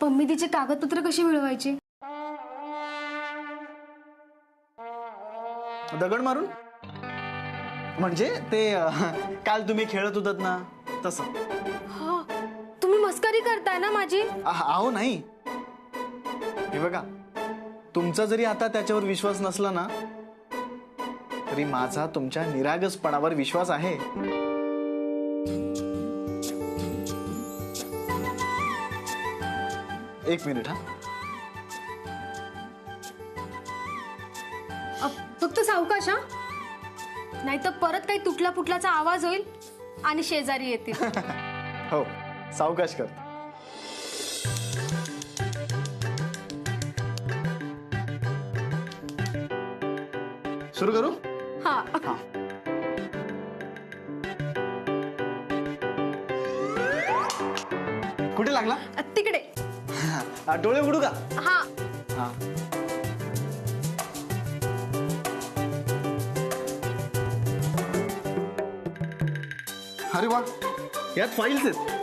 Mummy तिचे कागदपत्र कशी मिळवायची? दगड मारून? म्हणजे ते काल तुम्ही खेळत होतात ना तसं. हा, तुम्ही मस्करी करताय ना माझी? अहो नाही, हे बघा, तुमचा जरी आता त्याच्यावर विश्वास नसला ना तरी माझा तुमच्या निरागसपणावर विश्वास आहे. एक मिनिट. हा, फक्त सावकाश, हा, नाही तर परत काही तुटला फुटलाचा आवाज होईल आणि शेजारी येतील. हो, सावकाश कर. सुरू करू? हा. कुठे लागला? तिकडे. डोळे उघडू का? हा. हा. अरे वा, यात फाईल्स आहेत.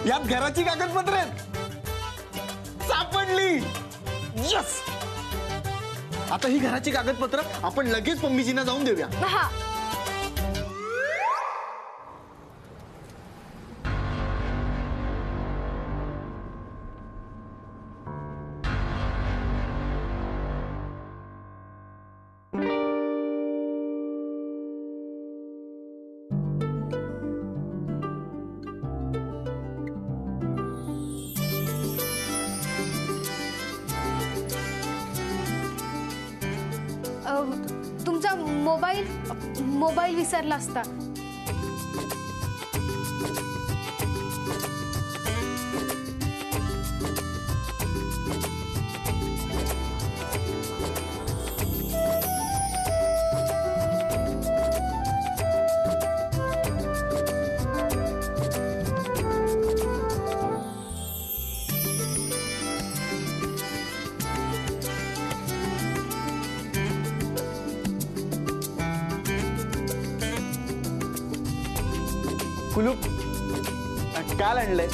यात घराची कागदपत्र आहेत. सापडली. यस. आता ही घराची कागदपत्र आपण लगेच मम्मीजींना जाऊन देऊया. हा. तुमचा मोबाईल विसरला असता. कुलूप काल आणलंय.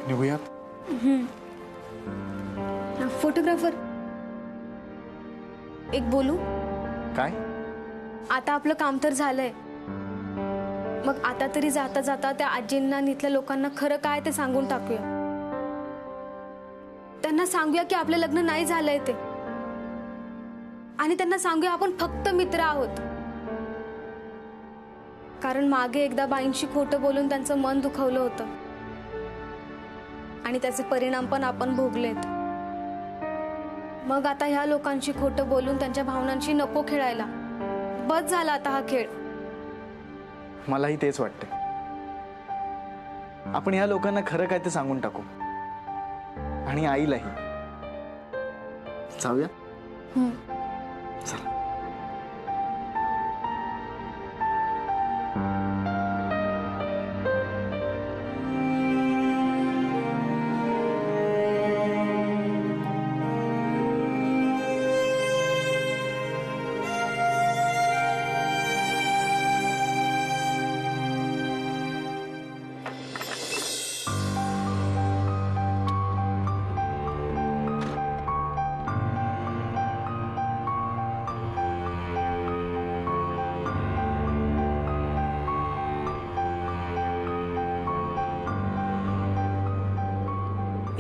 निघूयात. फोटोग्राफर, एक बोलू? काय? आता आपलं काम तर झालंय, मग आता तरी जाता जाता त्या आजींना इथल्या लोकांना खरं काय ते सांगून टाकूया. त्यांना सांगूया की आपलं लग्न नाही झालंय ते, आणि त्यांना सांगूया आपण फक्त मित्र आहोत. कारण मागे एकदा बाईंशी खोटं बोलून त्यांचं मन दुखवलं होतं आणि त्याचे परिणाम पण आपण भोगलेत. मग आता ह्या लोकांशी खोटं बोलून त्यांच्या भावनांशी नको खेळायला. बस झाला आता हा खेळ. मलाही तेच वाटते. आपण ह्या लोकांना खरं काय ते सांगून टाकू, आणि आईलाही. जाऊया. चला.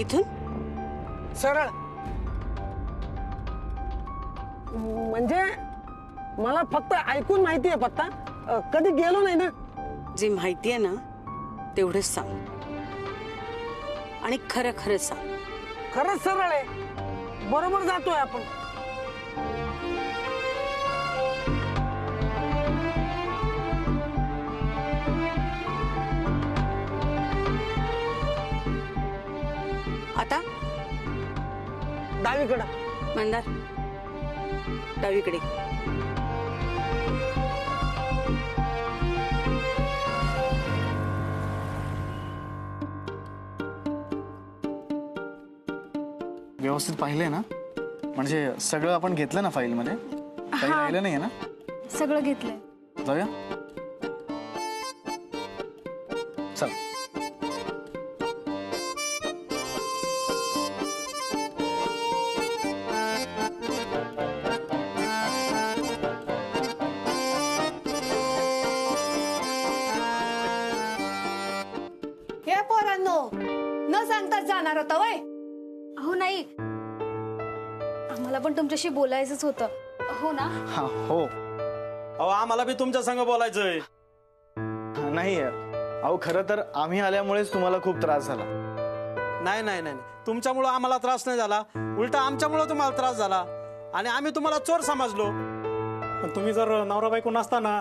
इथून सरळ म्हणजे मला फक्त ऐकून माहिती आहे पत्ता, कधी गेलो नाही ना. जे माहिती आहे ना तेवढंच सांग आणि खरं खरं सांग. खरंच सरळ आहे, बरोबर जातोय आपण. आता डावीकडं. मंदार डावीकडे. व्यवस्थित पाहिलंय ना? म्हणजे सगळं आपण घेतलं ना फाईल मध्ये? काही राहिलं नाहीये ना? सगळं घेतलंय. जाऊया चल. हे पोरांनो, न सांगताच जाणार होता वय? अहो नाही, आम्हाला पण तुमच्याशी बोलायचंच होतं. हो ना? हा हो. अहो आम्हाला बी तुमच्या संग बोलायचंय. नाही अहो, खरं तर आम्ही आल्यामुळेच तुम्हाला खूप त्रास झाला. नाही नाही नाही, तुमच्यामुळं आम्हाला त्रास नाही झाला, उलटा आमच्यामुळं तुम्हाला त्रास झाला आणि आम्ही तुम्हाला चोर समजलो. पण तुम्ही जर नवरा बायको नसताना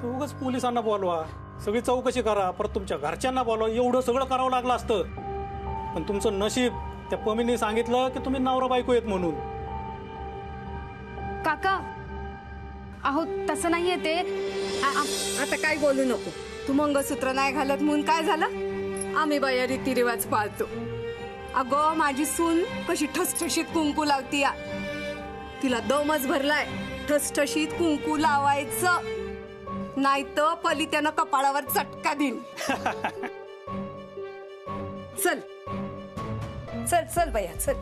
तर उगाच पोलिसांना बोलवा, सगळी चौकशी करा, परत तुमच्या घरच्यांना बोलवा, एवढं सगळं करावं लागलं असतं. पण तुमचं नशीब, त्या पमीने सांगितलं की तुम्ही नवरा बायको आहेत म्हणून. काका, अहो तसं नाहीये ते. आता काय बोलू नको. तू मंगळसूत्र नाही घालत म्हणून काय झालं? आम्ही बाया रीतिरिवाज पाळतो. अगं माझी सून कशी ठसठशीत कुंकू लावती या, तिला दमच भरलाय. ठसठशीत कुंकू लावायचं, नाही तर पलित्यानं कपाळावर चटका देईन. चल चल चल बाया चल.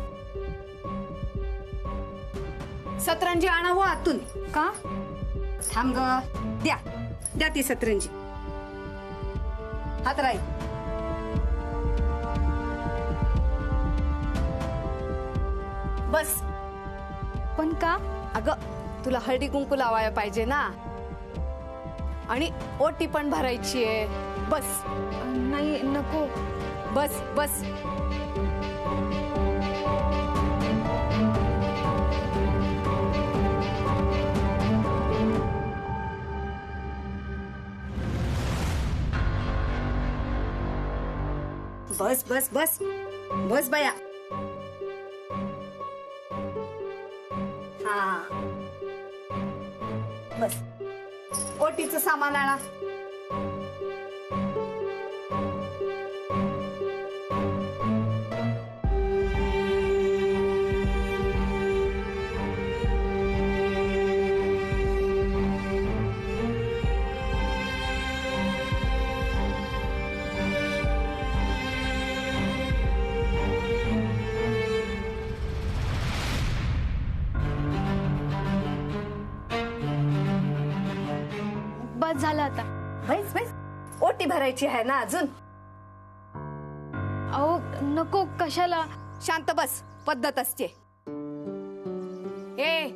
सतरंजी आणा हो आतून. का? थांब ग, द्या द्या ती सतरंजी. हात राही. बस. पण का? अगं तुला हळदी कुंकू लावायला पाहिजे ना, आणि ओटी पण भरायची आहे. बस नाही नको. बस बस. बस बस बस बस बाया. हा बस. ओटीचं सामान आणा. बस झालं आता. बस बस. ओटी भरायची आहे ना अजून. अहो नको, कशाला? शांत बस, पद्धत असते. ए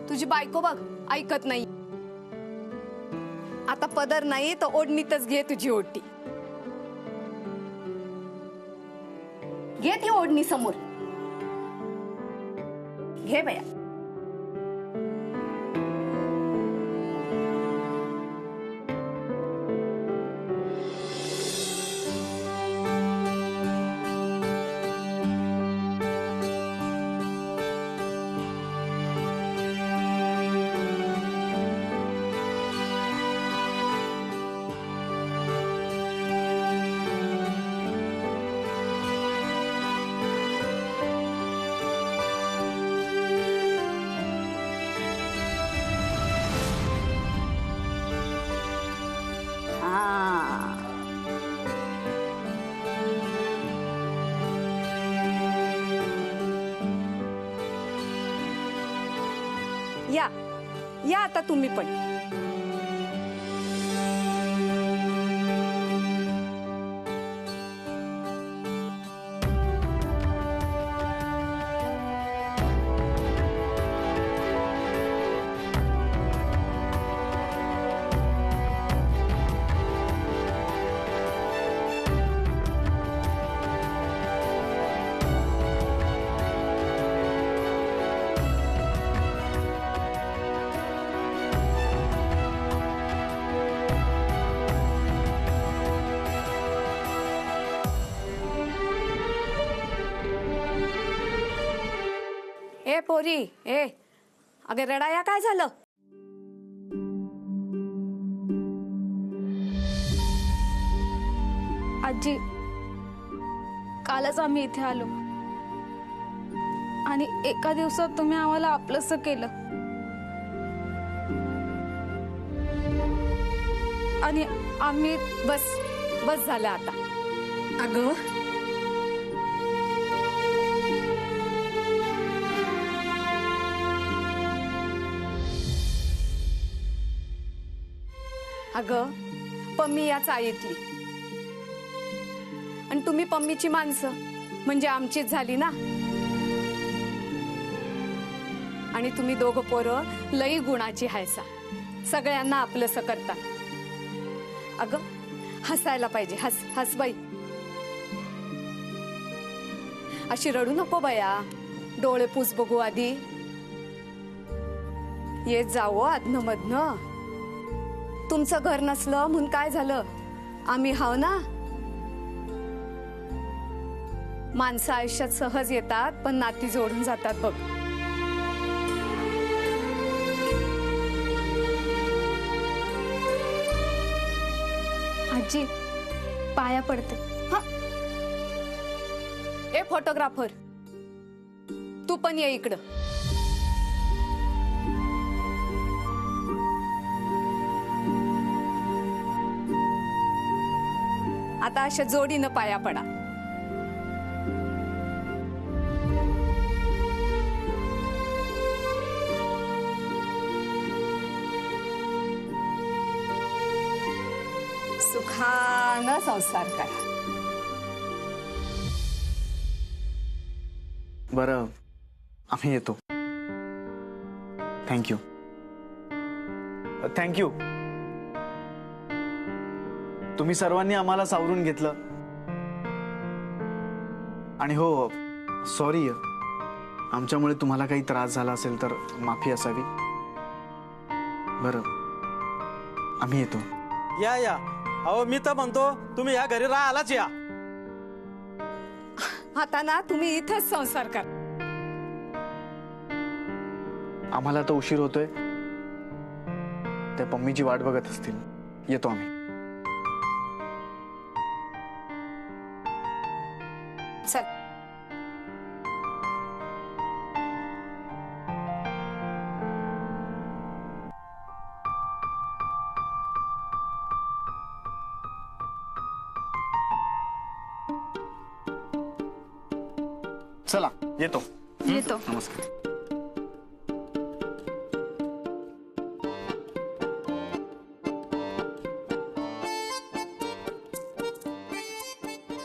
तुझी बायको बघ ऐकत नाही. आता पदर नाही तर ओढणीतच घे तुझी ओटी. घे ती ओढणी समोर. घे बया. या या आता तुम्ही पण. ए पोरी ए अगे रडाया काय झालं? आजी, कालच आम्ही इथे आलो आणि एका दिवसात तुम्ही आम्हाला आपलंसं केलं आणि आम्ही बस झालं आता. अगं अगं पम्मी या चाळीतली आणि तुम्ही पम्मीची माणसं म्हणजे आमचीच झाली ना. आणि तुम्ही दोघं पोरं लई गुणाची हायसा, सगळ्यांना आपलंसं करता. अगं हसायला पाहिजे, हस हस बाई. अशी रडू नको बया, डोळे पूस बघू आधी. येत जावो आधनं मधनं. तुमचं घर नसलं म्हणून काय झालं, आम्ही हाव ना. माणसं आयुष्यात सहज येतात पण नाती जोडून जातात बघ. आजी, पाया पडते. हा. ए फोटोग्राफर, तू पण ये इकडं. आता अशा जोडीनं पाया पडा. सुखानं संसार करा. बरं, आम्ही येतो. थँक्यू. थँक्यू. तुम्ही सर्वांनी आम्हाला सावरून घेतलं. आणि हो, सॉरी, आमच्यामुळे तुम्हाला काही त्रास झाला असेल तर माफी असावी. बरं, आम्ही येतो. या या. अहो मी तर म्हणतो तुम्ही या घरी राहायलाच या. आता ना तुम्ही इथंच संसार करा. आम्हाला तर उशीर होतोय, त्या पम्मीची वाट बघत असतील. येतो आम्ही. चल. चला, येतो. येतो. नमस्कार.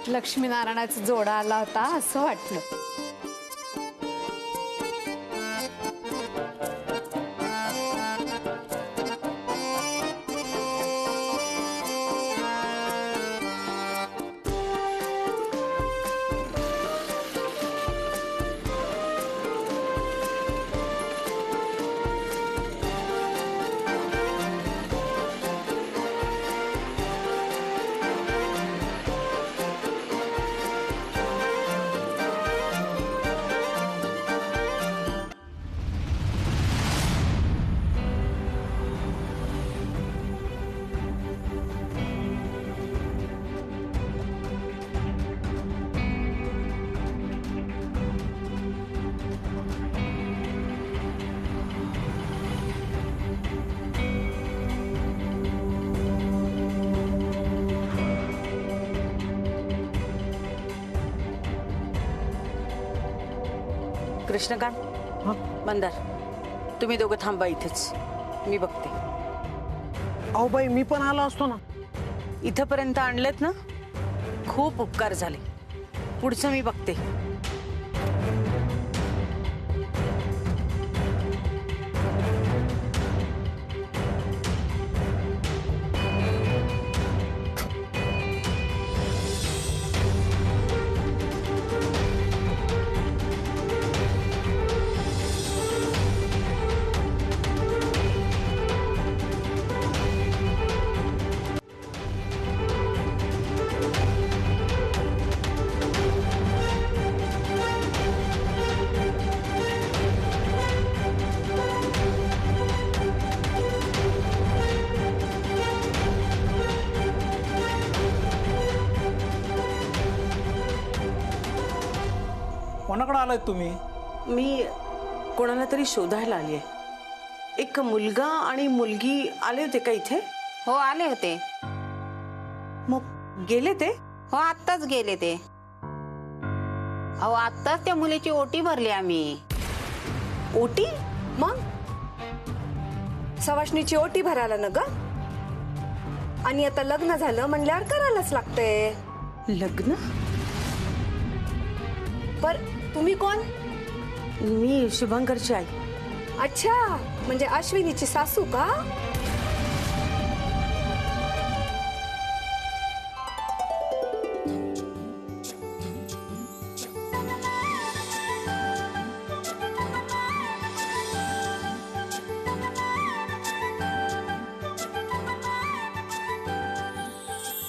लक्ष्मीनारायणाचा जोडा आला होता असं वाटलं. कृष्णकांत, मंदार, तुम्ही दोघं थांबा इथेच, मी बघते. अहो बाई, मी पण आलो असतो ना. इथपर्यंत आणलेत ना, खूप उपकार झाले. पुढचं मी बघते. कोणाकडे आलाय तुम्ही? मी कोणाला तरी शोधायला आली आहे. एक मुलगा आणि मुलगी आले होते का इथे? हो आले होते. मग गेले ते? हो आत्ताच गेले ते. अहो आत्ताच त्या मुलीची ओटी भरली आम्ही. ओटी? मग सवाष्णीची ओटी भरायला ना ग. आणि आता लग्न झालं म्हणल्यावर करायलाच लागतंय. लग्न? पर तुम्ही कोण? मी शुभंकरची आई. अच्छा, म्हणजे अश्विनीची सासू का?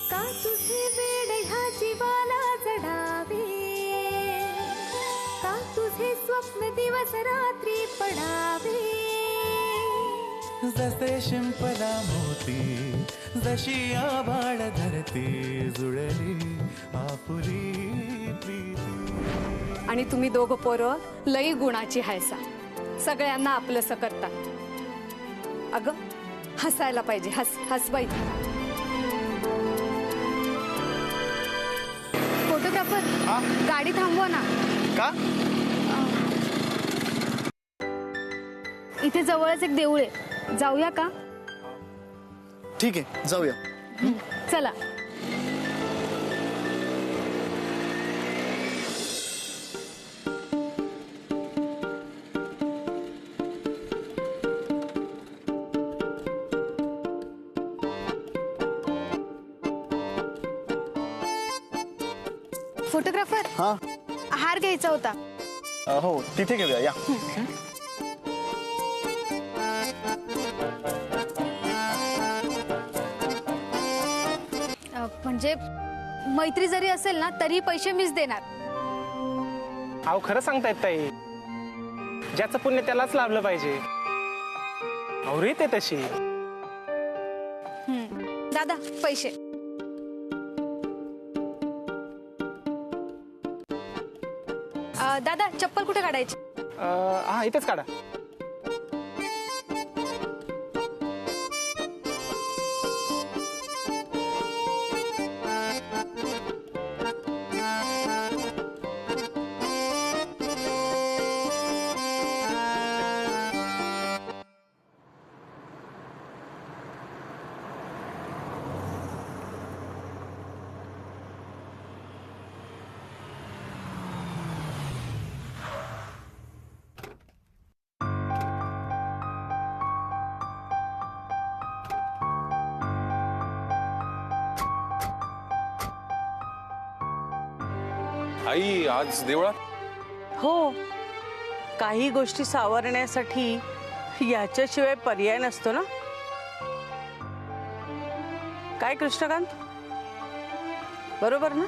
का तुझे वेड ह्या जीवाला जडावे, का तुझे स्वप्न दिवस रात्री पडावे. जसे शिंपला मोती, जशी आभाळ धरती, जुळली आपुली प्रीती. आणि तुम्ही दोघं पोरं लई गुणाची हायसा, सगळ्यांना आपलंसं करतात. अगं हसायला पाहिजे. हस हस बाई. फोटोग्राफर, हा? गाडी थांबवा ना. का? इथे जवळच एक देऊळ आहे, जाऊया का? ठीक आहे, जाऊया. चला. फोटोग्राफर, हा, हार घ्यायचा होता. हो तिथे घेऊया या. म्हणजे मैत्री जरी असेल ना तरी पैसे मीच देणार. अहो खरं सांगतायत ताई, ज्याचं पुण्य त्यालाच लाभलं पाहिजे. अहो रीत आहे तशी. दादा पैसे. दादा चप्पल कुठे काढायची? हा इथेच काढा. आई आज देवळात? हो, काही गोष्टी सावरण्यासाठी याच्याशिवाय पर्याय नसतो ना. काय कृष्णकांत, बरोबर ना?